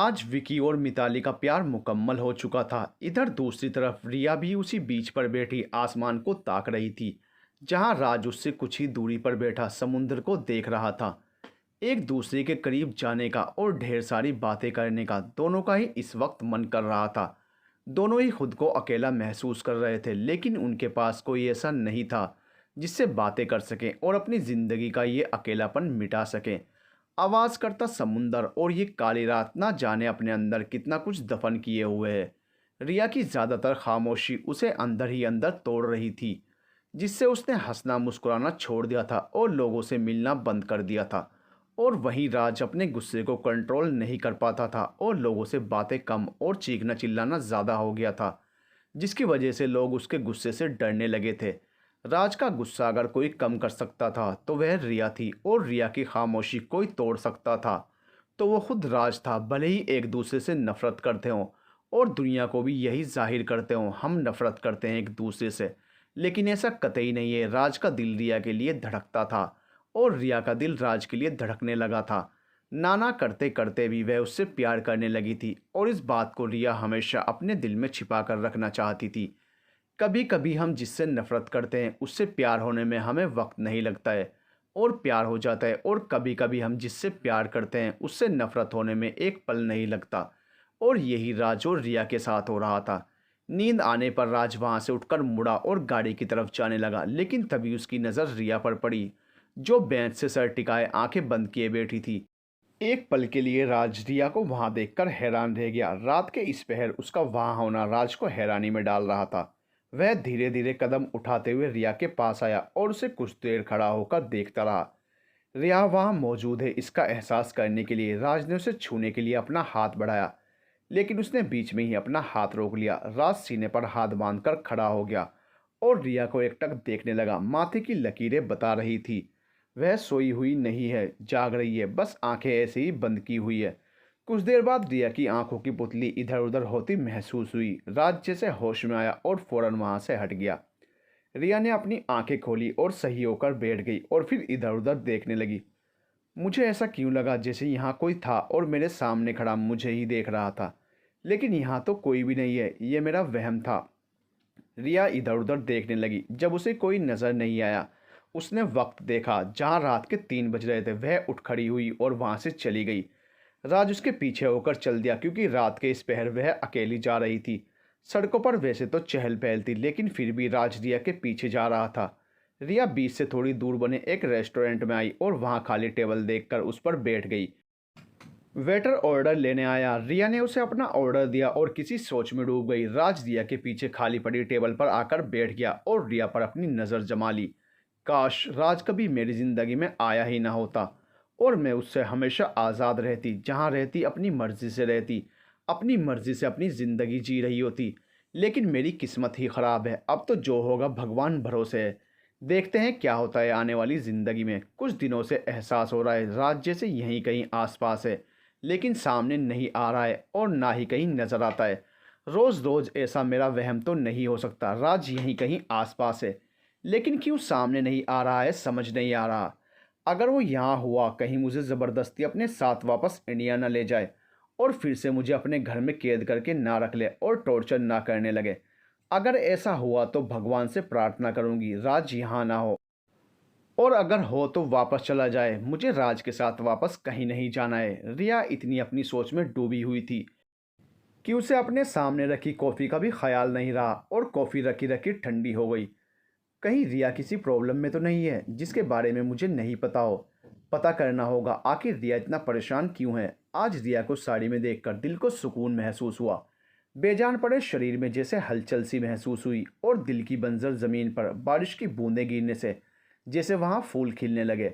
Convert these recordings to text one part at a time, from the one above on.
आज विकी और मिताली का प्यार मुकम्मल हो चुका था। इधर दूसरी तरफ रिया भी उसी बीच पर बैठी आसमान को ताक रही थी, जहां राज उससे कुछ ही दूरी पर बैठा समुद्र को देख रहा था। एक दूसरे के करीब जाने का और ढेर सारी बातें करने का दोनों का ही इस वक्त मन कर रहा था। दोनों ही खुद को अकेला महसूस कर रहे थे, लेकिन उनके पास कोई ऐसा नहीं था जिससे बातें कर सकें और अपनी ज़िंदगी का ये अकेलापन मिटा सकें। आवाज करता समुंदर और ये काली रात ना जाने अपने अंदर कितना कुछ दफन किए हुए है। रिया की ज्यादातर खामोशी उसे अंदर ही अंदर तोड़ रही थी, जिससे उसने हंसना मुस्कुराना छोड़ दिया था और लोगों से मिलना बंद कर दिया था। और वहीं राज अपने गुस्से को कंट्रोल नहीं कर पाता था और लोगों से बातें कम और चीखना चिल्लाना ज़्यादा हो गया था, जिसकी वजह से लोग उसके गुस्से से डरने लगे थे। राज का गुस्सा अगर कोई कम कर सकता था तो वह रिया थी, और रिया की खामोशी कोई तोड़ सकता था तो वो खुद राज था। भले ही एक दूसरे से नफरत करते हों और दुनिया को भी यही जाहिर करते हों हम नफरत करते हैं एक दूसरे से, लेकिन ऐसा कतई नहीं है। राज का दिल रिया के लिए धड़कता था और रिया का दिल राज के लिए धड़कने लगा था। नाना करते करते भी वह उससे प्यार करने लगी थी, और इस बात को रिया हमेशा अपने दिल में छिपा कर रखना चाहती थी। कभी कभी हम जिससे नफरत करते हैं उससे प्यार होने में हमें वक्त नहीं लगता है और प्यार हो जाता है, और कभी कभी हम जिससे प्यार करते हैं उससे नफरत होने में एक पल नहीं लगता। और यही राज और रिया के साथ हो रहा था। नींद आने पर राज वहां से उठकर मुड़ा और गाड़ी की तरफ जाने लगा, लेकिन तभी उसकी नज़र रिया पर पड़ी, जो बेंच से सर टिकाए आंखें बंद किए बैठी थी। एक पल के लिए राज रिया को वहां देखकर हैरान रह गया। रात के इस पहर उसका वहां होना राज को हैरानी में डाल रहा था। वह धीरे धीरे कदम उठाते हुए रिया के पास आया और उसे कुछ देर खड़ा होकर देखता रहा। रिया वहां मौजूद है इसका एहसास करने के लिए राज ने उसे छूने के लिए अपना हाथ बढ़ाया, लेकिन उसने बीच में ही अपना हाथ रोक लिया। राज सीने पर हाथ बांधकर खड़ा हो गया और रिया को एकटक देखने लगा। माथे की लकीरें बता रही थी वह सोई हुई नहीं है, जाग रही है, बस आंखें ऐसे ही बंद की हुई है। कुछ देर बाद रिया की आंखों की पुतली इधर उधर होती महसूस हुई। राज जैसे होश में आया और फौरन वहां से हट गया। रिया ने अपनी आंखें खोली और सही होकर बैठ गई और फिर इधर उधर देखने लगी। मुझे ऐसा क्यों लगा जैसे यहाँ कोई था और मेरे सामने खड़ा मुझे ही देख रहा था, लेकिन यहाँ तो कोई भी नहीं है, ये मेरा वहम था। रिया इधर उधर देखने लगी। जब उसे कोई नजर नहीं आया उसने वक्त देखा, जहां रात के 3 बज रहे थे। वह उठ खड़ी हुई और वहां से चली गई। राज उसके पीछे होकर चल दिया, क्योंकि रात के इस पहर वह अकेली जा रही थी। सड़कों पर वैसे तो चहल पहल थी, लेकिन फिर भी राज रिया के पीछे जा रहा था। रिया बीच से थोड़ी दूर बने एक रेस्टोरेंट में आई और वहां खाली टेबल देखकर उस पर बैठ गई। वेटर ऑर्डर लेने आया। रिया ने उसे अपना ऑर्डर दिया और किसी सोच में डूब गई। राज रिया के पीछे खाली पड़ी टेबल पर आकर बैठ गया और रिया पर अपनी नज़र जमा ली। काश राज कभी मेरी ज़िंदगी में आया ही ना होता और मैं उससे हमेशा आज़ाद रहती, जहाँ रहती अपनी मर्ज़ी से रहती, अपनी मर्ज़ी से अपनी ज़िंदगी जी रही होती। लेकिन मेरी किस्मत ही ख़राब है। अब तो जो होगा भगवान भरोसे है। देखते हैं क्या होता है आने वाली ज़िंदगी में। कुछ दिनों से एहसास हो रहा है राज जैसे यहीं कहीं आसपास है, लेकिन सामने नहीं आ रहा है और ना ही कहीं नज़र आता है। रोज़ रोज़ ऐसा मेरा वहम तो नहीं हो सकता। राज यहीं कहीं आसपास है, लेकिन क्यों सामने नहीं आ रहा है समझ नहीं आ रहा। अगर वो यहाँ हुआ, कहीं मुझे ज़बरदस्ती अपने साथ वापस इंडिया ना ले जाए और फिर से मुझे अपने घर में कैद करके ना रख ले और टॉर्चर ना करने लगे। अगर ऐसा हुआ तो भगवान से प्रार्थना करूँगी राज यहाँ ना हो, और अगर हो तो वापस चला जाए। मुझे राज के साथ वापस कहीं नहीं जाना है। रिया इतनी अपनी सोच में डूबी हुई थी कि उसे अपने सामने रखी कॉफ़ी का भी ख्याल नहीं रहा, और कॉफ़ी रखी रखी ठंडी हो गई। कहीं रिया किसी प्रॉब्लम में तो नहीं है जिसके बारे में मुझे नहीं पता हो। पता करना होगा आखिर रिया इतना परेशान क्यों है। आज रिया को साड़ी में देखकर दिल को सुकून महसूस हुआ। बेजान पड़े शरीर में जैसे हलचल सी महसूस हुई, और दिल की बंजर ज़मीन पर बारिश की बूंदें गिरने से जैसे वहाँ फूल खिलने लगे।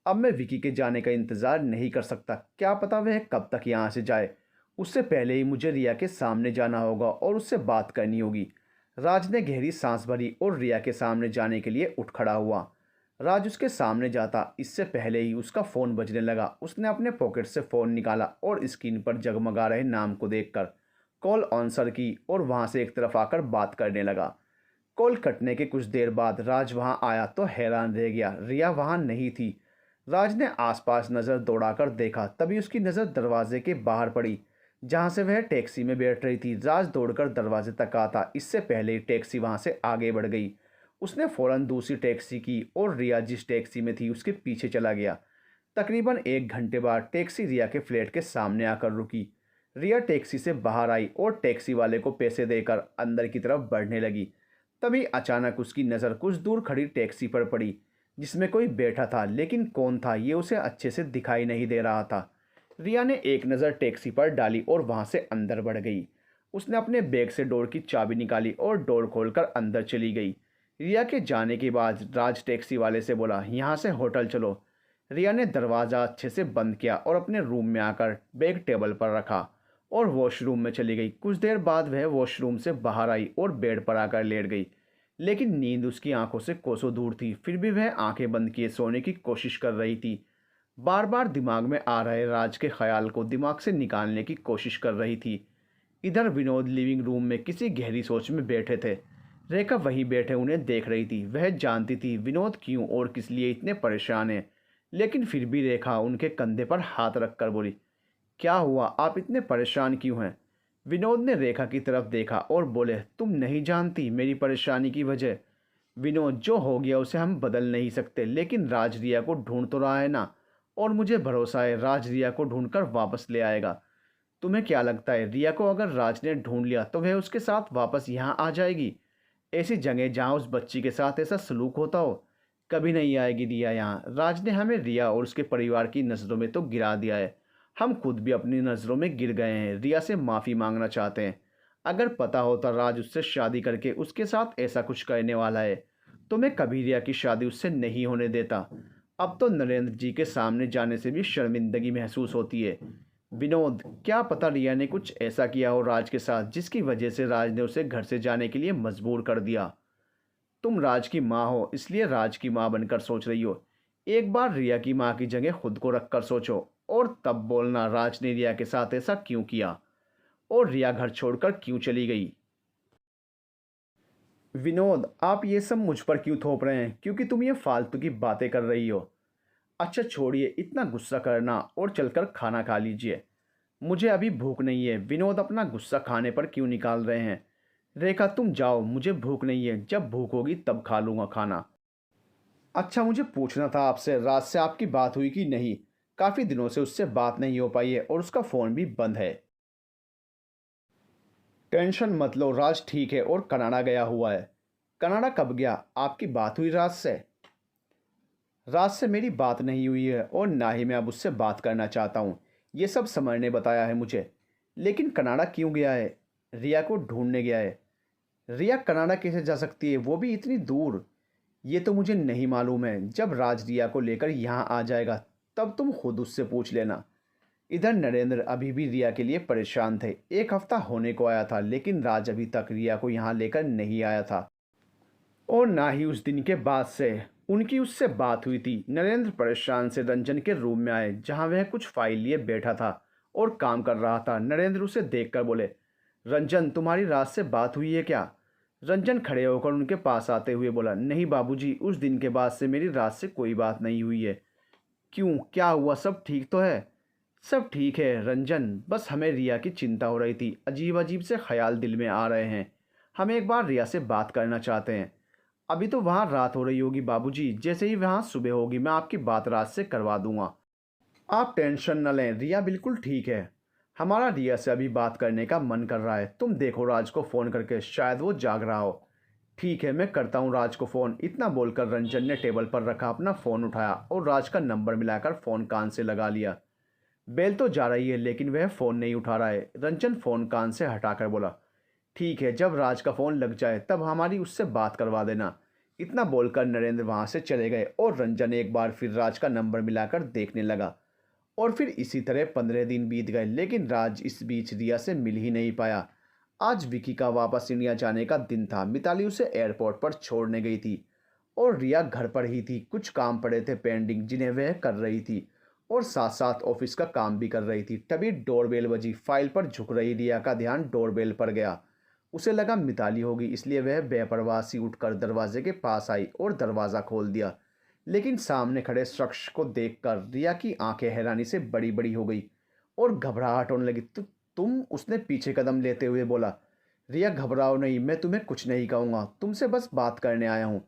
अब मैं विकी के जाने का इंतज़ार नहीं कर सकता। क्या पता वह कब तक यहाँ से जाए। उससे पहले ही मुझे रिया के सामने जाना होगा और उससे बात करनी होगी। राज ने गहरी सांस भरी और रिया के सामने जाने के लिए उठ खड़ा हुआ। राज उसके सामने जाता इससे पहले ही उसका फ़ोन बजने लगा। उसने अपने पॉकेट से फ़ोन निकाला और स्क्रीन पर जगमगा रहे नाम को देखकर कॉल आंसर की और वहां से एक तरफ आकर बात करने लगा। कॉल कटने के कुछ देर बाद राज वहां आया तो हैरान रह गया। रिया वहां नहीं थी। राज ने आसपास नज़र दौड़ाकर देखा, तभी उसकी नज़र दरवाजे के बाहर पड़ी, जहाँ से वह टैक्सी में बैठ रही थी। राज दौड़कर दरवाजे तक आता, इससे पहले ही टैक्सी वहाँ से आगे बढ़ गई। उसने फौरन दूसरी टैक्सी की और रिया जिस टैक्सी में थी उसके पीछे चला गया। तकरीबन 1 घंटे बाद टैक्सी रिया के फ्लैट के सामने आकर रुकी। रिया टैक्सी से बाहर आई और टैक्सी वाले को पैसे देकर अंदर की तरफ बढ़ने लगी। तभी अचानक उसकी नज़र कुछ दूर खड़ी टैक्सी पर पड़ी, जिसमें कोई बैठा था, लेकिन कौन था ये उसे अच्छे से दिखाई नहीं दे रहा था। रिया ने एक नज़र टैक्सी पर डाली और वहाँ से अंदर बढ़ गई। उसने अपने बैग से डोर की चाबी निकाली और डोर खोलकर अंदर चली गई। रिया के जाने के बाद राज टैक्सी वाले से बोला, यहाँ से होटल चलो। रिया ने दरवाज़ा अच्छे से बंद किया और अपने रूम में आकर बैग टेबल पर रखा और वॉशरूम में चली गई। कुछ देर बाद वह वॉशरूम से बाहर आई और बेड पर आकर लेट गई, लेकिन नींद उसकी आंखों से कोसों दूर थी। फिर भी वह आंखें बंद किए सोने की कोशिश कर रही थी। बार बार दिमाग में आ रहे राज के ख्याल को दिमाग से निकालने की कोशिश कर रही थी। इधर विनोद लिविंग रूम में किसी गहरी सोच में बैठे थे। रेखा वहीं बैठे उन्हें देख रही थी। वह जानती थी विनोद क्यों और किस लिए इतने परेशान हैं, लेकिन फिर भी रेखा उनके कंधे पर हाथ रखकर बोली, क्या हुआ, आप इतने परेशान क्यों हैं? विनोद ने रेखा की तरफ देखा और बोले, तुम नहीं जानती मेरी परेशानी की वजह। विनोद, जो हो गया उसे हम बदल नहीं सकते, लेकिन राज रिया को ढूंढ तो रहा है ना, और मुझे भरोसा है राज रिया को ढूंढकर वापस ले आएगा। तुम्हें क्या लगता है, रिया को अगर राज ने ढूंढ लिया तो वह उसके साथ वापस यहाँ आ जाएगी? ऐसी जगह जहाँ उस बच्ची के साथ ऐसा सलूक होता हो? कभी नहीं आएगी रिया यहाँ। राज ने हमें रिया और उसके परिवार की नज़रों में तो गिरा दिया है, हम खुद भी अपनी नज़रों में गिर गए हैं। रिया से माफ़ी मांगना चाहते हैं। अगर पता होता राज उससे शादी करके उसके साथ ऐसा कुछ करने वाला है तो मैं कभी रिया की शादी उससे नहीं होने देता। अब तो नरेंद्र जी के सामने जाने से भी शर्मिंदगी महसूस होती है। विनोद, क्या पता रिया ने कुछ ऐसा किया हो राज के साथ जिसकी वजह से राज ने उसे घर से जाने के लिए मजबूर कर दिया। तुम राज की माँ हो, इसलिए राज की माँ बनकर सोच रही हो। एक बार रिया की माँ की जगह खुद को रखकर सोचो और तब बोलना राज ने रिया के साथ ऐसा क्यों किया और रिया घर छोड़कर क्यों चली गई। विनोद, आप ये सब मुझ पर क्यों थोप रहे हैं? क्योंकि तुम ये फालतू की बातें कर रही हो। अच्छा छोड़िए इतना गुस्सा करना और चलकर खाना खा लीजिए। मुझे अभी भूख नहीं है। विनोद अपना गुस्सा खाने पर क्यों निकाल रहे हैं? रेखा, तुम जाओ, मुझे भूख नहीं है, जब भूख होगी तब खा लूँगा खाना। अच्छा, मुझे पूछना था आपसे, रात से आपकी बात हुई कि नहीं? काफ़ी दिनों से उससे बात नहीं हो पाई है और उसका फ़ोन भी बंद है। टेंशन मत लो, राज ठीक है और कनाडा गया हुआ है। कनाडा कब गया? आपकी बात हुई राज से? राज से मेरी बात नहीं हुई है और ना ही मैं अब उससे बात करना चाहता हूँ। ये सब समर ने बताया है मुझे। लेकिन कनाडा क्यों गया है? रिया को ढूंढने गया है। रिया कनाडा कैसे जा सकती है, वो भी इतनी दूर? ये तो मुझे नहीं मालूम है। जब राज रिया को लेकर यहाँ आ जाएगा तब तुम खुद उससे पूछ लेना। इधर नरेंद्र अभी भी रिया के लिए परेशान थे। 1 हफ्ता होने को आया था, लेकिन राज अभी तक रिया को यहाँ लेकर नहीं आया था और ना ही उस दिन के बाद से उनकी उससे बात हुई थी। नरेंद्र परेशान से रंजन के रूम में आए, जहाँ वह कुछ फाइल लिए बैठा था और काम कर रहा था। नरेंद्र उसे देखकर बोले, रंजन, तुम्हारी रात से बात हुई है क्या? रंजन खड़े होकर उनके पास आते हुए बोला, नहीं बाबूजी, उस दिन के बाद से मेरी रात से कोई बात नहीं हुई है। क्यों, क्या हुआ? सब ठीक तो है? सब ठीक है रंजन, बस हमें रिया की चिंता हो रही थी। अजीब अजीब से ख्याल दिल में आ रहे हैं। हम एक बार रिया से बात करना चाहते हैं। अभी तो वहाँ रात हो रही होगी बाबूजी, जैसे ही वहाँ सुबह होगी मैं आपकी बात रात से करवा दूंगा। आप टेंशन न लें, रिया बिल्कुल ठीक है। हमारा रिया से अभी बात करने का मन कर रहा है। तुम देखो राज को फ़ोन करके, शायद वो जाग रहा हो। ठीक है, मैं करता हूँ राज को फ़ोन। इतना बोलकर रंजन ने टेबल पर रखा अपना फ़ोन उठाया और राज का नंबर मिलाकर फ़ोन कान से लगा लिया। बेल तो जा रही है लेकिन वह फ़ोन नहीं उठा रहा है। रंजन फ़ोन कान से हटाकर बोला, ठीक है, जब राज का फ़ोन लग जाए तब हमारी उससे बात करवा देना। इतना बोलकर नरेंद्र वहाँ से चले गए और रंजन एक बार फिर राज का नंबर मिलाकर देखने लगा। और फिर इसी तरह 15 दिन बीत गए, लेकिन राज इस बीच रिया से मिल ही नहीं पाया। आज विकी का वापस इंडिया जाने का दिन था। मिताली उसे एयरपोर्ट पर छोड़ने गई थी और रिया घर पर ही थी। कुछ काम पड़े थे पेंडिंग, जिन्हें वह कर रही थी और साथ साथ ऑफिस का काम भी कर रही थी। तभी डोरबेल बजी। फाइल पर झुक रही रिया का ध्यान डोरबेल पर गया। उसे लगा मिताली होगी, इसलिए वह बेपरवाह सी उठकर दरवाजे के पास आई और दरवाज़ा खोल दिया। लेकिन सामने खड़े शख्स को देखकर रिया की आंखें हैरानी से बड़ी बड़ी हो गई और घबराहट होने लगी। तुम, उसने पीछे कदम लेते हुए बोला। रिया, घबराओ नहीं, मैं तुम्हें कुछ नहीं कहूँगा, तुमसे बस बात करने आया हूँ।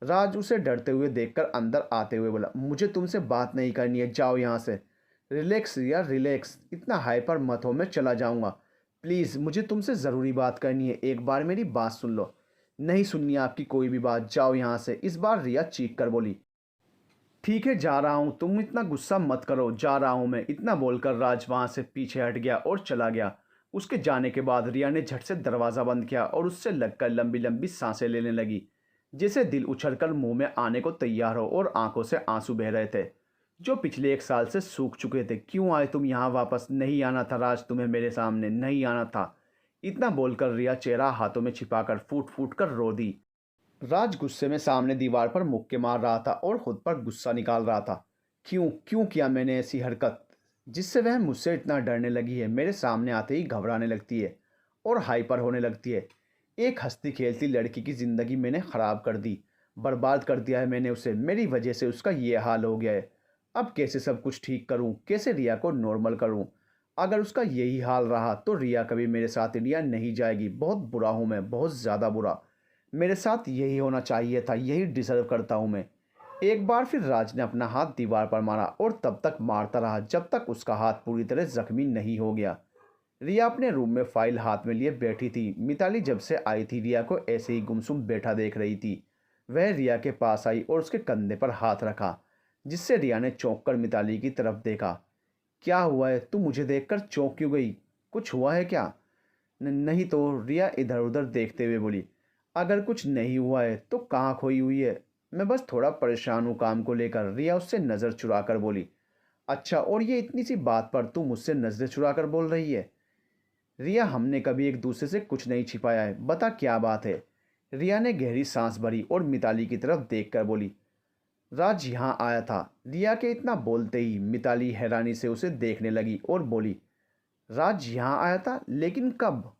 राज उसे डरते हुए देखकर अंदर आते हुए बोला, मुझे तुमसे बात नहीं करनी है, जाओ यहाँ से। रिलैक्स रिया, रिलैक्स, इतना हाइपर मत हो, मैं चला जाऊँगा। प्लीज़, मुझे तुमसे ज़रूरी बात करनी है, एक बार मेरी बात सुन लो। नहीं सुननी आपकी कोई भी बात, जाओ यहाँ से, इस बार रिया चीख कर बोली। ठीक है, जा रहा हूँ, तुम इतना गुस्सा मत करो, जा रहा हूँ मैं। इतना बोलकर राज वहाँ से पीछे हट गया और चला गया। उसके जाने के बाद रिया ने झट से दरवाज़ा बंद किया और उससे लगकर लंबी लंबी सांसें लेने लगी, जैसे दिल उछलकर मुंह में आने को तैयार हो और आंखों से आंसू बह रहे थे जो पिछले 1 साल से सूख चुके थे। क्यों आए तुम यहाँ वापस? नहीं आना था राज, तुम्हें मेरे सामने नहीं आना था। इतना बोलकर रिया चेहरा हाथों में छिपाकर फूट फूट कर रो दी। राज गुस्से में सामने दीवार पर मुक्के मार रहा था और खुद पर गुस्सा निकाल रहा था। क्यों क्यों किया मैंने ऐसी हरकत जिससे वह मुझसे इतना डरने लगी है, मेरे सामने आते ही घबराने लगती है और हाइपर होने लगती है। एक हंसती खेलती लड़की की ज़िंदगी मैंने ख़राब कर दी, बर्बाद कर दिया है मैंने उसे, मेरी वजह से उसका ये हाल हो गया है। अब कैसे सब कुछ ठीक करूं, कैसे रिया को नॉर्मल करूं? अगर उसका यही हाल रहा तो रिया कभी मेरे साथ इंडिया नहीं जाएगी। बहुत बुरा हूं मैं, बहुत ज़्यादा बुरा। मेरे साथ यही होना चाहिए था, यही डिज़र्व करता हूँ मैं। एक बार फिर राज ने अपना हाथ दीवार पर मारा और तब तक मारता रहा जब तक उसका हाथ पूरी तरह जख्मी नहीं हो गया। रिया अपने रूम में फाइल हाथ में लिए बैठी थी। मिताली जब से आई थी रिया को ऐसे ही गुमसुम बैठा देख रही थी। वह रिया के पास आई और उसके कंधे पर हाथ रखा, जिससे रिया ने चौंक कर मिताली की तरफ देखा। क्या हुआ है? तू मुझे देखकर चौंक क्यों गई? कुछ हुआ है क्या? नहीं तो, रिया इधर उधर देखते हुए बोली। अगर कुछ नहीं हुआ है तो कहाँ खोई हुई है? मैं बस थोड़ा परेशान हूँ काम को लेकर, रिया उससे नज़र चुरा कर बोली। अच्छा, और ये इतनी सी बात पर तू मुझसे नज़रें चुरा कर बोल रही है? रिया, हमने कभी एक दूसरे से कुछ नहीं छिपाया है, बता क्या बात है? रिया ने गहरी सांस भरी और मिताली की तरफ देखकर बोली। राज यहाँ आया था। रिया के इतना बोलते ही मिताली हैरानी से उसे देखने लगी और बोली, राज यहाँ आया था? लेकिन कब?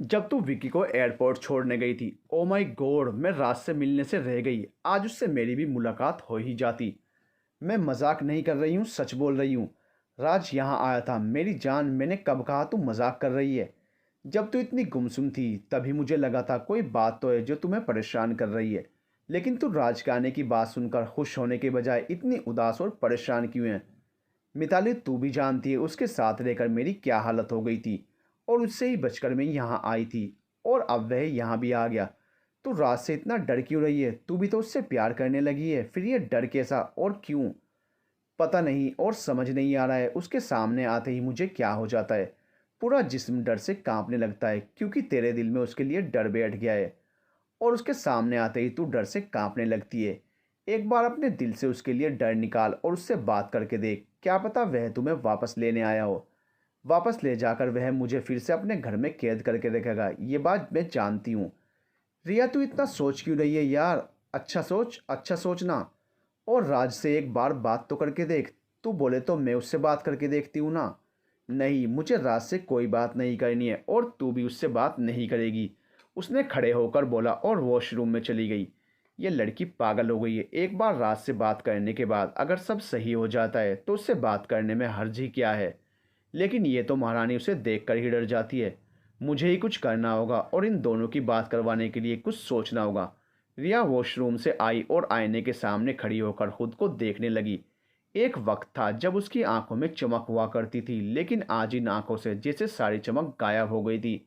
जब तू विकी को एयरपोर्ट छोड़ने गई थी। ओ माय गॉड, मैं राज से मिलने से रह गई, आज उससे मेरी भी मुलाकात हो ही जाती। मैं मजाक नहीं कर रही हूँ, सच बोल रही हूँ। राज यहाँ आया था। मेरी जान, मैंने कब कहा तू मजाक कर रही है? जब तू इतनी गुमसुम थी तभी मुझे लगा था कोई बात तो है जो तुम्हें परेशान कर रही है। लेकिन तू राज के आने की बात सुनकर खुश होने के बजाय इतनी उदास और परेशान क्यों है? मिताली, तू भी जानती है उसके साथ रहकर मेरी क्या हालत हो गई थी और उससे ही बचकर मैं यहाँ आई थी और अब वह यहाँ भी आ गया। तू राज से इतना डर क्यों रही है? तू भी तो उससे प्यार करने लगी है, फिर ये डर कैसा और क्यों? पता नहीं और समझ नहीं आ रहा है। उसके सामने आते ही मुझे क्या हो जाता है, पूरा जिस्म डर से कांपने लगता है क्योंकि तेरे दिल में उसके लिए डर बैठ गया है और उसके सामने आते ही तू डर से कांपने लगती है। एक बार अपने दिल से उसके लिए डर निकाल और उससे बात करके देख, क्या पता वह तुम्हें वापस लेने आया हो। वापस ले जाकर वह मुझे फिर से अपने घर में कैद करके रखेगा, ये बात मैं जानती हूँ। रिया, तू इतना सोच क्यों रही है यार? अच्छा सोच, अच्छा सोचना। और राज से एक बार बात तो करके देख। तू बोले तो मैं उससे बात करके देखती हूँ ना। नहीं, मुझे राज से कोई बात नहीं करनी है और तू भी उससे बात नहीं करेगी, उसने खड़े होकर बोला और वॉशरूम में चली गई। ये लड़की पागल हो गई है। एक बार राज से बात करने के बाद अगर सब सही हो जाता है तो उससे बात करने में हर्ज ही क्या है? लेकिन ये तो महारानी उसे देखकर ही डर जाती है। मुझे ही कुछ करना होगा और इन दोनों की बात करवाने के लिए कुछ सोचना होगा। रिया वॉशरूम से आई और आईने के सामने खड़ी होकर खुद को देखने लगी। एक वक्त था जब उसकी आंखों में चमक हुआ करती थी, लेकिन आज इन आंखों से जैसे सारी चमक गायब हो गई थी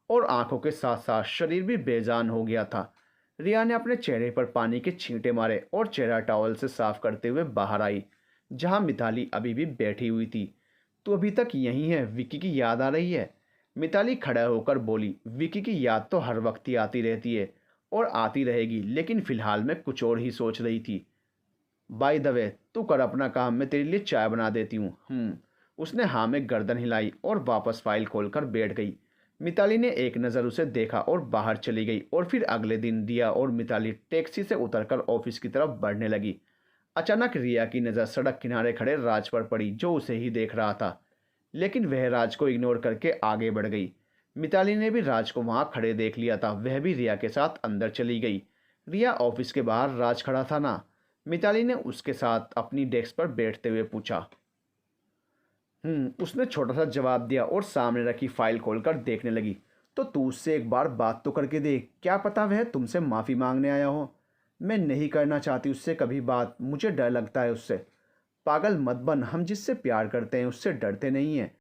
और आंखों के साथ साथ शरीर भी बेजान हो गया था। रिया ने अपने चेहरे पर पानी के छींटे मारे और चेहरा टॉवल से साफ करते हुए बाहर आई, जहां मिताली अभी भी बैठी हुई थी। तो अभी तक यहीं है? विकी की याद आ रही है? मिताली खड़ा होकर बोली। विकी की याद तो हर वक्त ही आती रहती है और आती रहेगी, लेकिन फिलहाल मैं कुछ और ही सोच रही थी। बाय द वे, तू कर अपना काम, मैं तेरे लिए चाय बना देती हूँ। उसने हाँ में गर्दन हिलाई और वापस फाइल खोलकर बैठ गई। मिताली ने एक नज़र उसे देखा और बाहर चली गई और फिर अगले दिन रिया और मिताली टैक्सी से उतरकर ऑफिस की तरफ बढ़ने लगी। अचानक रिया की नज़र सड़क किनारे खड़े राज पर पड़ी, जो उसे ही देख रहा था, लेकिन वह राज को इग्नोर करके आगे बढ़ गई। मिताली ने भी राज को वहां खड़े देख लिया था, वह भी रिया के साथ अंदर चली गई। रिया, ऑफिस के बाहर राज खड़ा था ना? मिताली ने उसके साथ अपनी डेस्क पर बैठते हुए पूछा। उसने छोटा सा जवाब दिया और सामने रखी फाइल खोलकर देखने लगी। तो तू उससे एक बार बात तो करके देख, क्या पता वह तुमसे माफ़ी मांगने आया हो। मैं नहीं करना चाहती उससे कभी बात, मुझे डर लगता है उससे। पागल मत बन, हम जिससे प्यार करते हैं उससे डरते नहीं हैं,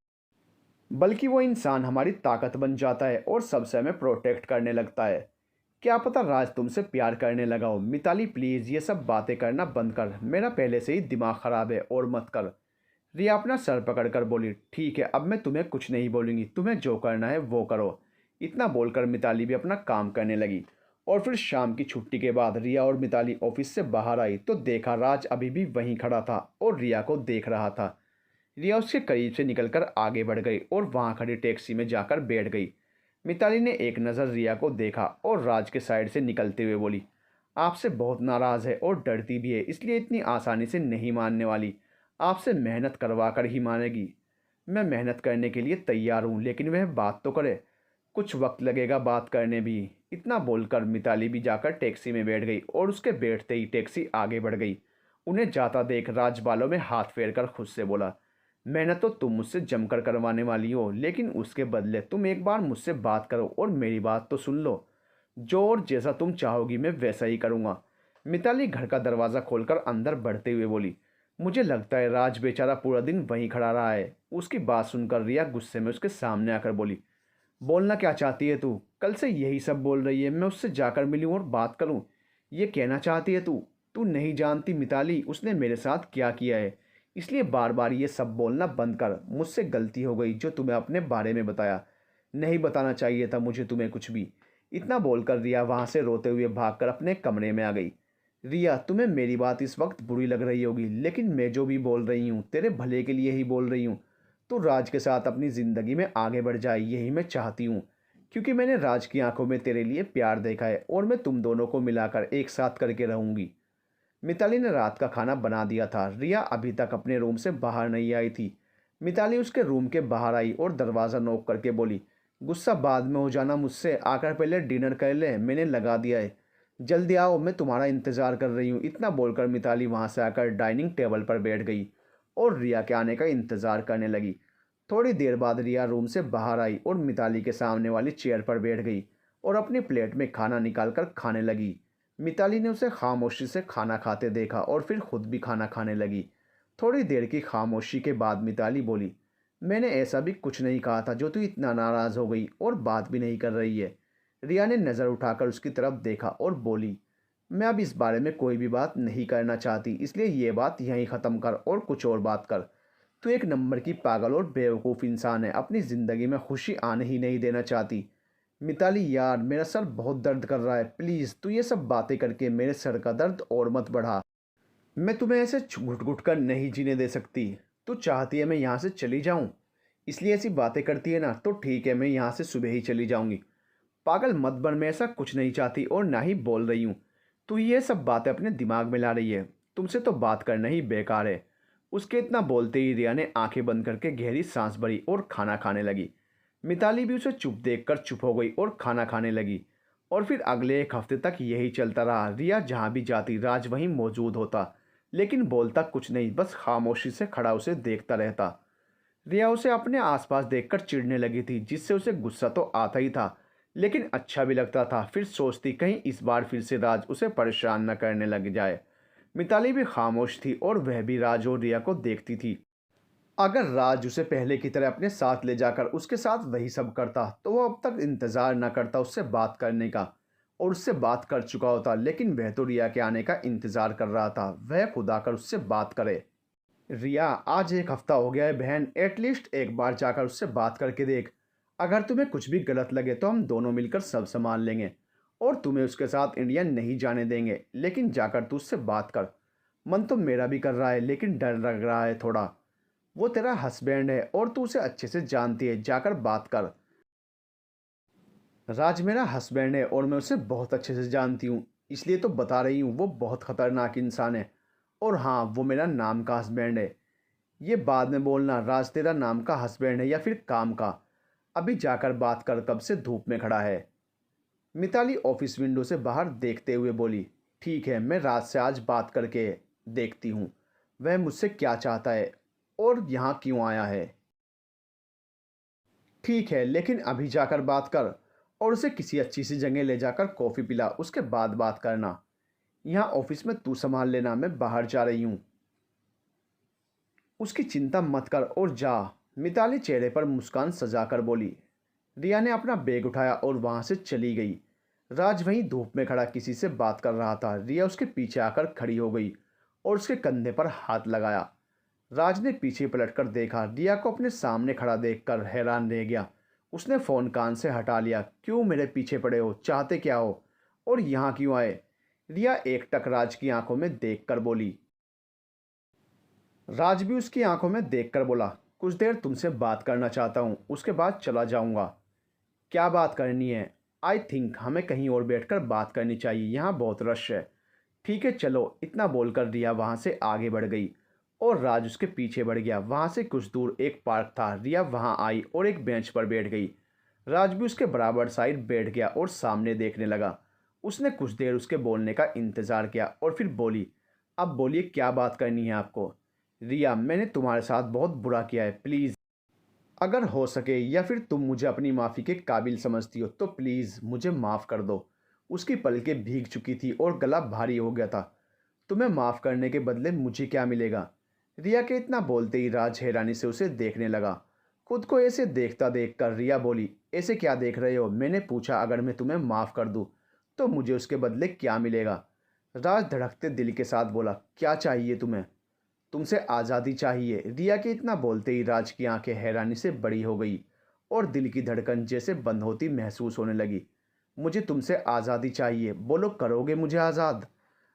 बल्कि वो इंसान हमारी ताकत बन जाता है और सबसे हमें प्रोटेक्ट करने लगता है। क्या पता राज तुमसे प्यार करने लगा हो। मिताली प्लीज़ ये सब बातें करना बंद कर, मेरा पहले से ही दिमाग ख़राब है, और मत कर। रिया अपना सर पकड़कर बोली, ठीक है अब मैं तुम्हें कुछ नहीं बोलूँगी, तुम्हें जो करना है वो करो। इतना बोलकर मिताली भी अपना काम करने लगी। और फिर शाम की छुट्टी के बाद रिया और मिताली ऑफिस से बाहर आई तो देखा राज अभी भी वहीं खड़ा था और रिया को देख रहा था। रिया उसके करीब से निकलकर आगे बढ़ गई और वहां खड़ी टैक्सी में जाकर बैठ गई। मिताली ने एक नज़र रिया को देखा और राज के साइड से निकलते हुए बोली, आपसे बहुत नाराज़ है और डरती भी है, इसलिए इतनी आसानी से नहीं मानने वाली, आपसे मेहनत करवा कर ही मानेगी। मैं मेहनत करने के लिए तैयार हूँ, लेकिन वह बात तो करे, कुछ वक्त लगेगा बात करने भी। इतना बोलकर मिताली भी जाकर टैक्सी में बैठ गई और उसके बैठते ही टैक्सी आगे बढ़ गई। उन्हें जाता देख राज बालों में हाथ फेरकर खुद से बोला, मेहनत तो तुम मुझसे जमकर करवाने वाली हो, लेकिन उसके बदले तुम एक बार मुझसे बात करो और मेरी बात तो सुन लो। जो और जैसा तुम चाहोगी मैं वैसा ही करूँगा। मिताली घर का दरवाज़ा खोलकर अंदर बढ़ते हुए बोली, मुझे लगता है राज बेचारा पूरा दिन वहीं खड़ा रहा है। उसकी बात सुनकर रिया गुस्से में उसके सामने आकर बोली, बोलना क्या चाहती है तू? कल से यही सब बोल रही है, मैं उससे जाकर मिलूं और बात करूं, ये कहना चाहती है तू? तू नहीं जानती मिताली उसने मेरे साथ क्या किया है, इसलिए बार बार ये सब बोलना बंद कर। मुझसे गलती हो गई जो तुम्हें अपने बारे में बताया, नहीं बताना चाहिए था मुझे तुम्हें कुछ भी। इतना बोलकर रिया वहाँ से रोते हुए भागकर अपने कमरे में आ गई। रिया, तुम्हें मेरी बात इस वक्त बुरी लग रही होगी, लेकिन मैं जो भी बोल रही हूँ तेरे भले के लिए ही बोल रही हूँ। तो राज के साथ अपनी ज़िंदगी में आगे बढ़ जाए, यही मैं चाहती हूँ। क्योंकि मैंने राज की आंखों में तेरे लिए प्यार देखा है और मैं तुम दोनों को मिलाकर एक साथ करके रहूँगी। मिताली ने रात का खाना बना दिया था। रिया अभी तक अपने रूम से बाहर नहीं आई थी। मिताली उसके रूम के बाहर आई और दरवाज़ा नॉक करके बोली, गुस्सा बाद में हो जाना मुझसे, आकर पहले डिनर कर ले, मैंने लगा दिया है। जल्दी आओ, मैं तुम्हारा इंतज़ार कर रही हूँ। इतना बोलकर मिताली वहाँ से आकर डाइनिंग टेबल पर बैठ गई और रिया के आने का इंतज़ार करने लगी। थोड़ी देर बाद रिया रूम से बाहर आई और मिताली के सामने वाली चेयर पर बैठ गई और अपनी प्लेट में खाना निकालकर खाने लगी। मिताली ने उसे खामोशी से खाना खाते देखा और फिर खुद भी खाना खाने लगी। थोड़ी देर की खामोशी के बाद मिताली बोली, मैंने ऐसा भी कुछ नहीं कहा था जो तू इतना नाराज़ हो गई और बात भी नहीं कर रही है। रिया ने नज़र उठाकर उसकी तरफ देखा और बोली, मैं अब इस बारे में कोई भी बात नहीं करना चाहती, इसलिए ये बात यहीं ख़त्म कर और कुछ और बात कर। तू एक नंबर की पागल और बेवकूफ़ इंसान है, अपनी ज़िंदगी में खुशी आने ही नहीं देना चाहती। मिताली यार, मेरा सर बहुत दर्द कर रहा है, प्लीज़ तू ये सब बातें करके मेरे सर का दर्द और मत बढ़ा। मैं तुम्हें ऐसे घुट घुट कर नहीं जीने दे सकती। तू चाहती है मैं यहाँ से चली जाऊँ, इसलिए ऐसी बातें करती है ना, तो ठीक है मैं यहाँ से सुबह ही चली जाऊँगी। पागल मत बन, मैं ऐसा कुछ नहीं चाहती और ना ही बोल रही हूँ। तू ये सब बातें अपने दिमाग में ला रही है, तुमसे तो बात करना ही बेकार है। उसके इतना बोलते ही रिया ने आंखें बंद करके गहरी सांस भरी और खाना खाने लगी। मिताली भी उसे चुप देखकर चुप हो गई और खाना खाने लगी। और फिर अगले एक हफ्ते तक यही चलता रहा। रिया जहाँ भी जाती राज वहीं मौजूद होता, लेकिन बोलता कुछ नहीं, बस खामोशी से खड़ा उसे देखता रहता। रिया उसे अपने आसपास देखकर चिढ़ने लगी थी, जिससे उसे गुस्सा तो आता ही था, लेकिन अच्छा भी लगता था। फिर सोचती कहीं इस बार फिर से राज उसे परेशान न करने लग जाए। मिताली भी खामोश थी और वह भी राज और रिया को देखती थी। अगर राज उसे पहले की तरह अपने साथ ले जाकर उसके साथ वही सब करता तो वो अब तक इंतज़ार न करता उससे बात करने का, और उससे बात कर चुका होता। लेकिन वह तो रिया के आने का इंतज़ार कर रहा था, वह खुद आकर उससे बात करे। रिया, आज एक हफ्ता हो गया है बहन, एटलीस्ट एक बार जाकर उससे बात करके देख। अगर तुम्हें कुछ भी गलत लगे तो हम दोनों मिलकर सब संभाल लेंगे और तुम्हें उसके साथ इंडिया नहीं जाने देंगे, लेकिन जाकर तू उससे बात कर। मन तो मेरा भी कर रहा है, लेकिन डर लग रहा है थोड़ा। वो तेरा हस्बैंड है और तू उसे अच्छे से जानती है, जाकर बात कर। राज मेरा हस्बैंड है और मैं उसे बहुत अच्छे से जानती हूँ, इसलिए तो बता रही हूँ, वो बहुत ख़तरनाक इंसान है। और हाँ, वो मेरा नाम का हस्बैंड है। ये बाद में बोलना राज तेरा नाम का हस्बैंड है या फिर काम का। अभी जाकर बात कर, कब से धूप में खड़ा है। मिताली ऑफिस विंडो से बाहर देखते हुए बोली, ठीक है मैं राज से आज बात करके देखती हूँ, वह मुझसे क्या चाहता है। और यहाँ क्यों आया है? ठीक है, लेकिन अभी जाकर बात कर और उसे किसी अच्छी सी जगह ले जाकर कॉफ़ी पिला, उसके बाद बात करना। यहाँ ऑफिस में तू संभाल लेना, मैं बाहर जा रही हूँ। उसकी चिंता मत कर और जा। मिताली चेहरे पर मुस्कान सजाकर बोली। रिया ने अपना बैग उठाया और वहां से चली गई। राज वहीं धूप में खड़ा किसी से बात कर रहा था। रिया उसके पीछे आकर खड़ी हो गई और उसके कंधे पर हाथ लगाया। राज ने पीछे पलटकर देखा। रिया को अपने सामने खड़ा देखकर हैरान रह गया। उसने फ़ोन कान से हटा लिया। क्यों मेरे पीछे पड़े हो? चाहते क्या हो? और यहाँ क्यों आए? रिया एकटक राज की आंखों में देखकर बोली। राज भी उसकी आंखों में देखकर बोला, कुछ देर तुमसे बात करना चाहता हूँ, उसके बाद चला जाऊँगा। क्या बात करनी है? आई थिंक हमें कहीं और बैठकर बात करनी चाहिए, यहाँ बहुत रश है। ठीक है चलो। इतना बोलकर रिया वहाँ से आगे बढ़ गई और राज उसके पीछे बढ़ गया। वहाँ से कुछ दूर एक पार्क था। रिया वहाँ आई और एक बेंच पर बैठ गई। राज भी उसके बराबर साइड बैठ गया और सामने देखने लगा। उसने कुछ देर उसके बोलने का इंतज़ार किया और फिर बोली, अब बोलिए क्या बात करनी है आपको? रिया, मैंने तुम्हारे साथ बहुत बुरा किया है, प्लीज़ अगर हो सके या फिर तुम मुझे अपनी माफ़ी के काबिल समझती हो तो प्लीज़ मुझे माफ़ कर दो। उसकी पलकें भीग चुकी थी और गला भारी हो गया था। तुम्हें माफ़ करने के बदले मुझे क्या मिलेगा? रिया के इतना बोलते ही राज हैरानी से उसे देखने लगा। खुद को ऐसे देखता देखकर रिया बोली, ऐसे क्या देख रहे हो? मैंने पूछा अगर मैं तुम्हें माफ़ कर दूँ तो मुझे उसके बदले क्या मिलेगा? राज धड़कते दिल के साथ बोला, क्या चाहिए तुम्हें? तुमसे आज़ादी चाहिए। रिया के इतना बोलते ही राज की आंखें हैरानी से बड़ी हो गई और दिल की धड़कन जैसे बंद होती महसूस होने लगी। मुझे तुमसे आज़ादी चाहिए, बोलो करोगे मुझे आज़ाद?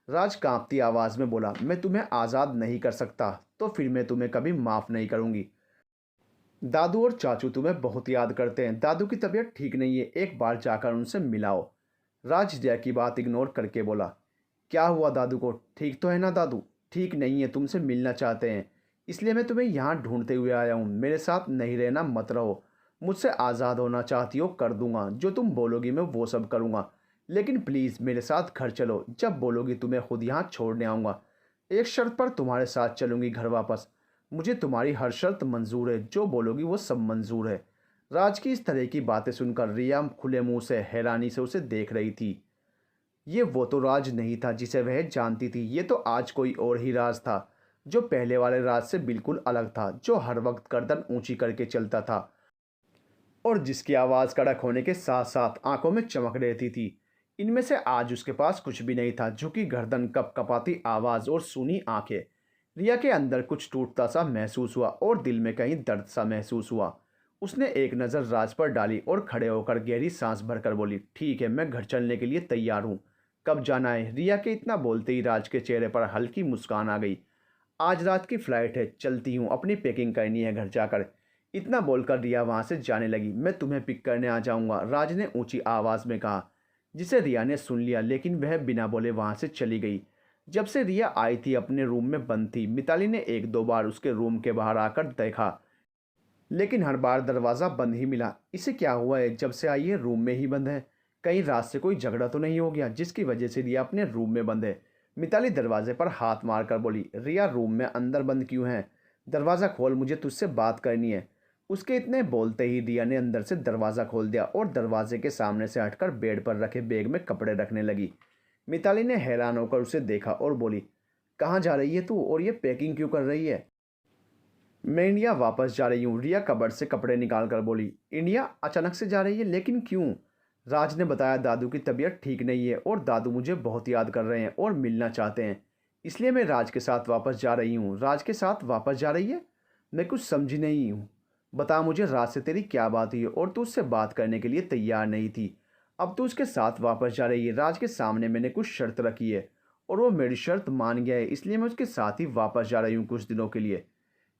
राज कांपती आवाज़ में बोला, मैं तुम्हें आज़ाद नहीं कर सकता तो फिर मैं तुम्हें कभी माफ़ नहीं करूँगी। दादू और चाचू तुम्हें बहुत याद करते हैं। दादू की तबीयत ठीक नहीं है, एक बार जाकर उनसे मिलाओ। राज रिया की बात इग्नोर करके बोला, क्या हुआ दादू को? ठीक तो है ना दादू? ठीक नहीं है, तुमसे मिलना चाहते हैं, इसलिए मैं तुम्हें यहाँ ढूंढते हुए आया हूँ। मेरे साथ नहीं रहना मत रहो। मुझसे आज़ाद होना चाहती हो कर दूंगा, जो तुम बोलोगी मैं वो सब करूँगा, लेकिन प्लीज़ मेरे साथ घर चलो। जब बोलोगी तुम्हें खुद यहाँ छोड़ने आऊँगा। एक शर्त पर तुम्हारे साथ चलूँगी घर वापस। मुझे तुम्हारी हर शर्त मंजूर है, जो बोलोगी वो सब मंजूर है। राज की इस तरह की बातें सुनकर रिया खुले मुंह से हैरानी से उसे देख रही थी। ये वो तो राज नहीं था जिसे वह जानती थी। ये तो आज कोई और ही राज था, जो पहले वाले राज से बिल्कुल अलग था, जो हर वक्त गर्दन ऊंची करके चलता था और जिसकी आवाज़ कड़क होने के साथ साथ आंखों में चमक रहती थी। इनमें से आज उसके पास कुछ भी नहीं था। झुकी गर्दन, कपकपाती आवाज़ और सूनी आंखें। रिया के अंदर कुछ टूटता सा महसूस हुआ और दिल में कहीं दर्द सा महसूस हुआ। उसने एक नज़र राज पर डाली और खड़े होकर गहरी सांस भरकर बोली, ठीक है, मैं घर चलने के लिए तैयार हूँ। कब जाना है? रिया के इतना बोलते ही राज के चेहरे पर हल्की मुस्कान आ गई। आज रात की फ़्लाइट है, चलती हूँ, अपनी पैकिंग करनी है घर जाकर। इतना बोलकर रिया वहाँ से जाने लगी। मैं तुम्हें पिक करने आ जाऊँगा, राज ने ऊंची आवाज़ में कहा, जिसे रिया ने सुन लिया, लेकिन वह बिना बोले वहाँ से चली गई। जब से रिया आई थी अपने रूम में बंद थी। मिताली ने एक दो बार उसके रूम के बाहर आकर देखा, लेकिन हर बार दरवाज़ा बंद ही मिला। इसे क्या हुआ है? जब से आई है रूम में ही बंद है। कहीं रात से कोई झगड़ा तो नहीं हो गया जिसकी वजह से रिया अपने रूम में बंद है? मिताली दरवाजे पर हाथ मारकर बोली, रिया रूम में अंदर बंद क्यों है? दरवाज़ा खोल, मुझे तुझसे बात करनी है। उसके इतने बोलते ही रिया ने अंदर से दरवाज़ा खोल दिया और दरवाजे के सामने से हटकर बेड पर रखे बैग में कपड़े रखने लगी। मिताली ने हैरान होकर उसे देखा और बोली, कहाँ जा रही है तू और ये पैकिंग क्यों कर रही है? मैं इंडिया वापस जा रही हूँ। रिया कबर्ड से कपड़े निकाल कर बोली। इंडिया अचानक से जा रही है, लेकिन क्यों? राज ने बताया, दादू की तबीयत ठीक नहीं है और दादू मुझे बहुत याद कर रहे हैं और मिलना चाहते हैं, इसलिए मैं राज के साथ वापस जा रही हूँ। राज के साथ वापस जा रही है? मैं कुछ समझी नहीं हूँ। बता मुझे, राज से तेरी क्या बात हुई और तू उससे बात करने के लिए तैयार नहीं थी, अब तू उसके साथ वापस जा रही है। राज के सामने मैंने कुछ शर्त रखी है और वो मेरी शर्त मान गया है, इसलिए मैं उसके साथ ही वापस जा रही हूँ कुछ दिनों के लिए।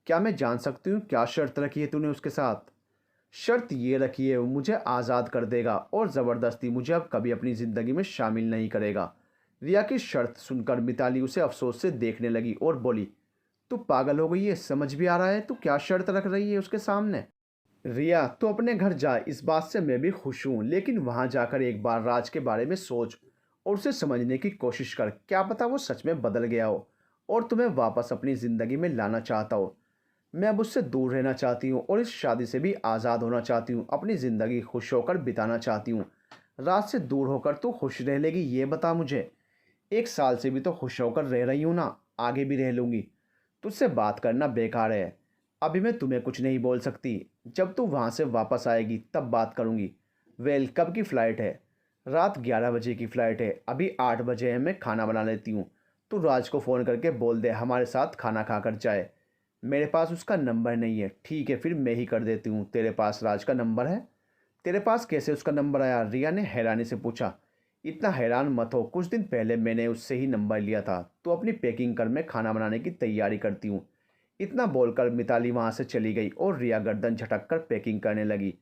क्या मैं जान सकती हूँ क्या शर्त रखी है तूने उसके साथ? शर्त ये रखी है, वो मुझे आज़ाद कर देगा और ज़बरदस्ती मुझे अब कभी अपनी ज़िंदगी में शामिल नहीं करेगा। रिया की शर्त सुनकर मिताली उसे अफसोस से देखने लगी और बोली, तू पागल हो गई है? समझ भी आ रहा है तू क्या शर्त रख रही है उसके सामने? रिया, तू अपने घर जा, इस बात से मैं भी खुश हूँ, लेकिन वहाँ जाकर एक बार राज के बारे में सोच और उसे समझने की कोशिश कर। क्या पता वो सच में बदल गया हो और तुम्हें वापस अपनी ज़िंदगी में लाना चाहता हो। मैं अब उससे दूर रहना चाहती हूँ और इस शादी से भी आज़ाद होना चाहती हूँ। अपनी ज़िंदगी खुश होकर बिताना चाहती हूँ। राज से दूर होकर तू खुश रह लेगी, ये बता मुझे। 1 साल से भी तो खुश होकर रह रही हूँ ना, आगे भी रह लूँगी। तुझसे बात करना बेकार है। अभी मैं तुम्हें कुछ नहीं बोल सकती। जब तू वहाँ से वापस आएगी तब बात करूँगी। वेल, कब की फ़्लाइट है? रात 11 बजे की फ़्लाइट है। अभी 8 बजे है, मैं खाना बना लेती हूँ। तू राज को फ़ोन करके बोल दे हमारे साथ खाना खाकर जाए। मेरे पास उसका नंबर नहीं है। ठीक है, फिर मैं ही कर देती हूँ। तेरे पास राज का नंबर है? तेरे पास कैसे उसका नंबर आया? रिया ने हैरानी से पूछा। इतना हैरान मत हो, कुछ दिन पहले मैंने उससे ही नंबर लिया था। तो अपनी पैकिंग कर, मैं खाना बनाने की तैयारी करती हूँ। इतना बोलकर मिताली वहाँ से चली गई और रिया गर्दन झटक कर पैकिंग करने लगी।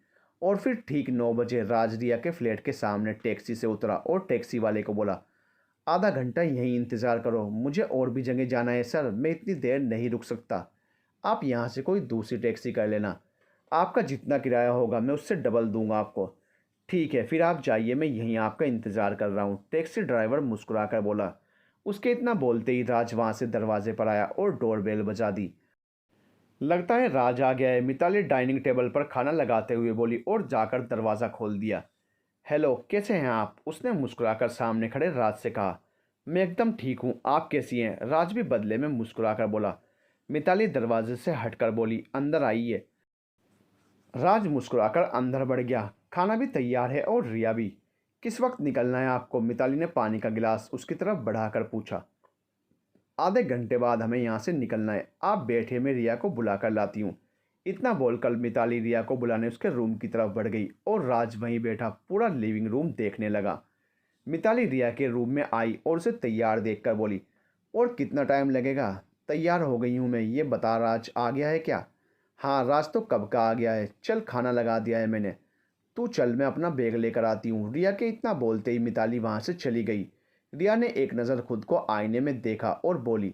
और फिर ठीक 9 बजे राज रिया के फ्लैट के सामने टैक्सी से उतरा और टैक्सी वाले को बोला, आधा घंटा यहीं इंतज़ार करो, मुझे और भी जगह जाना है सर, मैं इतनी देर नहीं रुक सकता। आप यहाँ से कोई दूसरी टैक्सी कर लेना। आपका जितना किराया होगा मैं उससे डबल दूंगा आपको। ठीक है, फिर आप जाइए, मैं यहीं आपका इंतज़ार कर रहा हूँ, टैक्सी ड्राइवर मुस्कुराकर बोला। उसके इतना बोलते ही राज वहाँ से दरवाजे पर आया और डोरबेल बजा दी। लगता है राज आ गया है, मिताली डाइनिंग टेबल पर खाना लगाते हुए बोली और जाकर दरवाज़ा खोल दिया। हेलो, कैसे हैं आप? उसने मुस्कुराकर सामने खड़े राज से कहा। मैं एकदम ठीक हूँ, आप कैसी हैं? राज भी बदले में मुस्कुराकर बोला। मिताली दरवाजे से हटकर बोली, अंदर आइए। राज मुस्कुराकर अंदर बढ़ गया। खाना भी तैयार है और रिया भी। किस वक्त निकलना है आपको? मिताली ने पानी का गिलास उसकी तरफ बढ़ाकर पूछा। आधे घंटे बाद हमें यहाँ से निकलना है। आप बैठे, मैं रिया को बुलाकर लाती हूँ। इतना बोलकर मिताली रिया को बुलाने उसके रूम की तरफ बढ़ गई और राज वहीं बैठा पूरा लिविंग रूम देखने लगा। मिताली रिया के रूम में आई और उसे तैयार देखकर बोली, और कितना टाइम लगेगा? तैयार हो गई हूँ मैं, ये बता राज आ गया है क्या? हाँ, राज तो कब का आ गया है। चल, खाना लगा दिया है मैंने। तू चल, मैं अपना बैग लेकर आती हूँ। रिया के इतना बोलते ही मिताली वहाँ से चली गई। रिया ने एक नज़र खुद को आईने में देखा और बोली,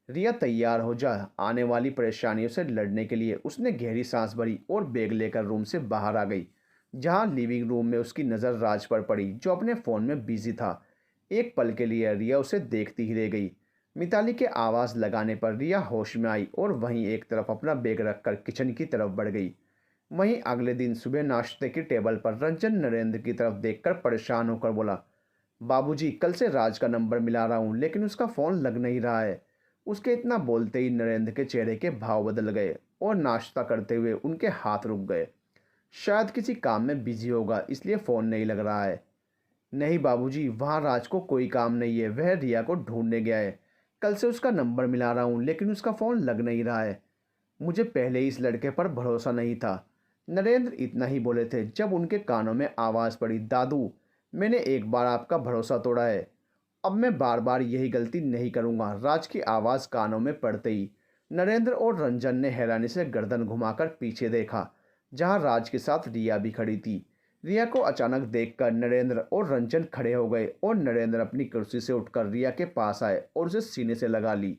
रिया तैयार हो जा, आने वाली परेशानियों से लड़ने के लिए। उसने गहरी सांस भरी और बैग लेकर रूम से बाहर आ गई। जहाँ लिविंग रूम में उसकी नज़र राज पर पड़ी, जो अपने फ़ोन में बिजी था। एक पल के लिए रिया उसे देखती ही रह गई। मिताली के आवाज़ लगाने पर रिया होश में आई और वहीं एक तरफ अपना बैग रखकर किचन की तरफ बढ़ गई। वहीं अगले दिन सुबह नाश्ते की टेबल पर रंजन नरेंद्र की तरफ देखकर परेशान होकर बोला, बाबूजी, कल से राज का नंबर मिला रहा हूँ लेकिन उसका फ़ोन लग नहीं रहा है। उसके इतना बोलते ही नरेंद्र के चेहरे के भाव बदल गए और नाश्ता करते हुए उनके हाथ रुक गए। शायद किसी काम में बिजी होगा, इसलिए फ़ोन नहीं लग रहा है। नहीं बाबूजी, वहाँ राज को कोई काम नहीं है, वह रिया को ढूंढने गया है। कल से उसका नंबर मिला रहा हूँ लेकिन उसका फ़ोन लग नहीं रहा है। मुझे पहले ही इस लड़के पर भरोसा नहीं था। नरेंद्र इतना ही बोले थे जब उनके कानों में आवाज़ पड़ी, दादू, मैंने एक बार आपका भरोसा तोड़ा है, अब मैं बार बार यही गलती नहीं करूँगा। राज की आवाज़ कानों में पड़ते ही नरेंद्र और रंजन ने हैरानी से गर्दन घुमाकर पीछे देखा, जहाँ राज के साथ रिया भी खड़ी थी। रिया को अचानक देखकर नरेंद्र और रंजन खड़े हो गए और नरेंद्र अपनी कुर्सी से उठकर रिया के पास आए और उसे सीने से लगा ली।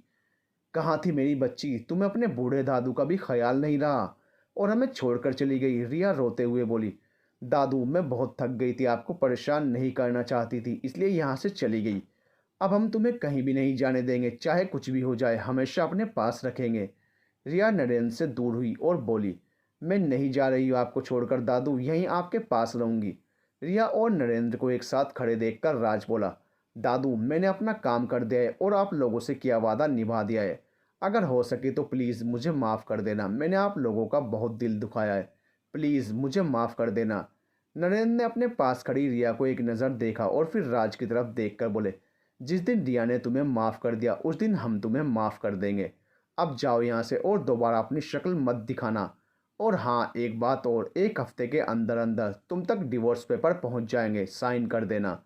कहाँ थी मेरी बच्ची? तुम्हें अपने बूढ़े दादू का भी ख्याल नहीं रहा और हमें छोड़कर चली गई। रिया रोते हुए बोली, दादू, मैं बहुत थक गई थी, आपको परेशान नहीं करना चाहती थी, इसलिए यहाँ से चली गई। अब हम तुम्हें कहीं भी नहीं जाने देंगे, चाहे कुछ भी हो जाए, हमेशा अपने पास रखेंगे। रिया नरेंद्र से दूर हुई और बोली, मैं नहीं जा रही हूँ आपको छोड़कर दादू, यहीं आपके पास रहूँगी। रिया और नरेंद्र को एक साथ खड़े देखकर राज बोला, दादू, मैंने अपना काम कर दिया है और आप लोगों से किया वादा निभा दिया है। अगर हो सके तो प्लीज़ मुझे माफ़ कर देना, मैंने आप लोगों का बहुत दिल दुखाया है। प्लीज़ मुझे माफ़ कर देना। नरेंद्र ने अपने पास खड़ी रिया को एक नज़र देखा और फिर राज की तरफ देखकर बोले, जिस दिन रिया ने तुम्हें माफ़ कर दिया उस दिन हम तुम्हें माफ़ कर देंगे। अब जाओ यहाँ से और दोबारा अपनी शक्ल मत दिखाना। और हाँ, एक बात और, 1 हफ्ते के अंदर अंदर तुम तक डिवोर्स पेपर पहुँच जाएंगे, साइन कर देना।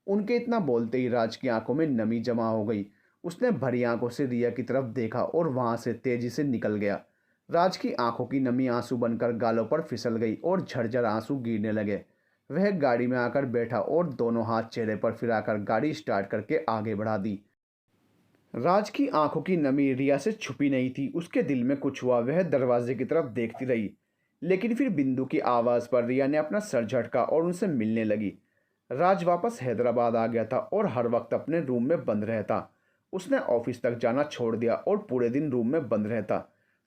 उनके इतना बोलते ही राज की आंखों में नमी जमा हो गई। उसने भरी आंखों से रिया की तरफ देखा और वहां से तेजी से निकल गया। राज की आंखों की नमी आंसू बनकर गालों पर फिसल गई और झरझर आंसू गिरने लगे। वह गाड़ी में आकर बैठा और दोनों हाथ चेहरे पर फिराकर गाड़ी स्टार्ट करके आगे बढ़ा दी। राज की आंखों की नमी रिया से छुपी नहीं थी। उसके दिल में कुछ हुआ, वह दरवाजे की तरफ देखती रही। लेकिन फिर बिंदु की आवाज़ पर रिया ने अपना सर झटका और उनसे मिलने लगी। राज वापस हैदराबाद आ गया था और हर वक्त अपने रूम में बंद रहता। उसने ऑफिस तक जाना छोड़ दिया और पूरे दिन रूम में बंद रहता।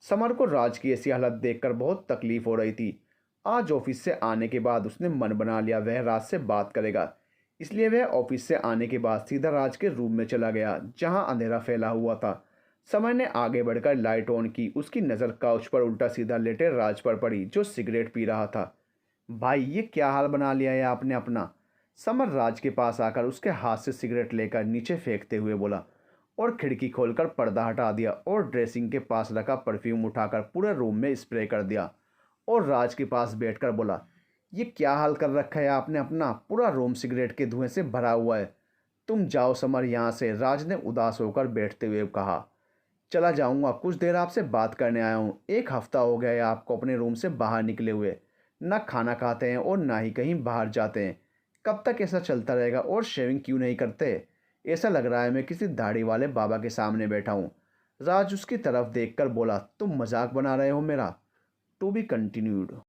समर को राज की ऐसी हालत देखकर बहुत तकलीफ हो रही थी। आज ऑफिस से आने के बाद उसने मन बना लिया वह राज से बात करेगा। इसलिए वह ऑफिस से आने के बाद सीधा राज के रूम में चला गया जहां अंधेरा फैला हुआ था। समर ने आगे बढ़कर लाइट ऑन की। उसकी नज़र काउच पर उल्टा सीधा लेटे राज पर पड़ी जो सिगरेट पी रहा था। भाई ये क्या हाल बना लिया है आपने अपना। समर राज के पास आकर उसके हाथ से सिगरेट लेकर नीचे फेंकते हुए बोला और खिड़की खोलकर पर्दा हटा दिया और ड्रेसिंग के पास रखा परफ्यूम उठाकर पूरे रूम में स्प्रे कर दिया और राज के पास बैठकर बोला, ये क्या हाल कर रखा है आपने अपना। पूरा रूम सिगरेट के धुएं से भरा हुआ है। तुम जाओ समर यहाँ से, राज ने उदास होकर बैठते हुए कहा। चला जाऊंगा, कुछ देर आपसे बात करने आया हूँ। एक हफ्ता हो गया है आपको अपने रूम से बाहर निकले हुए। ना खाना खाते हैं और ना ही कहीं बाहर जाते हैं। कब तक ऐसा चलता रहेगा और शेविंग क्यों नहीं करते। ऐसा लग रहा है मैं किसी दाढ़ी वाले बाबा के सामने बैठा हूँ। राज उसकी तरफ देखकर बोला, तुम मजाक बना रहे हो मेरा। To be continued.